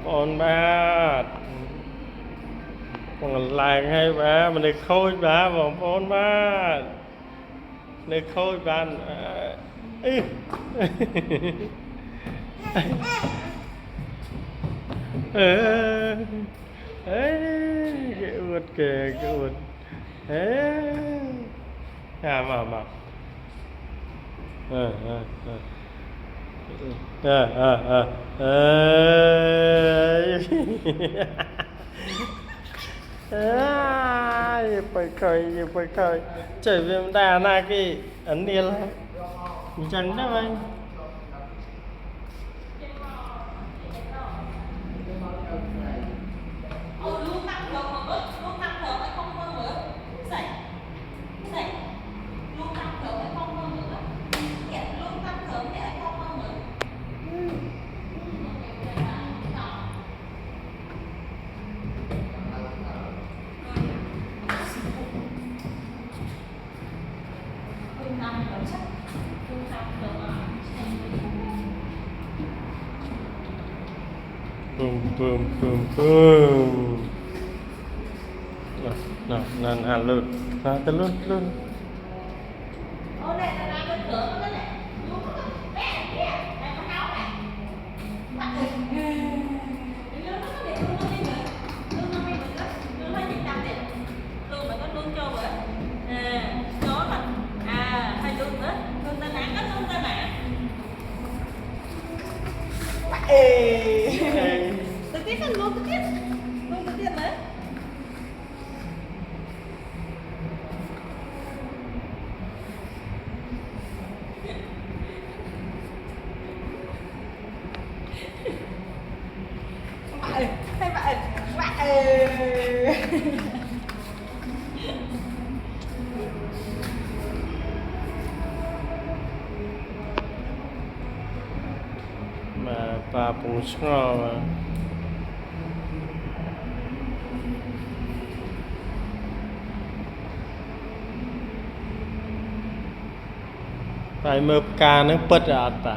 ôn bát còn lại hay bà mình được khôi bà vòng ôn bát được khôi bà cái uột kìa cái uột mà ờ ờไปเคยchạy về đà na cái ấn đi là chẳng đó anh boomนั่นลุดตะลุดTự tiết lên luôn, tự tiết đấy. Hai bạn mà bà bụng ngò mà phải mơ ca nó bật ra ta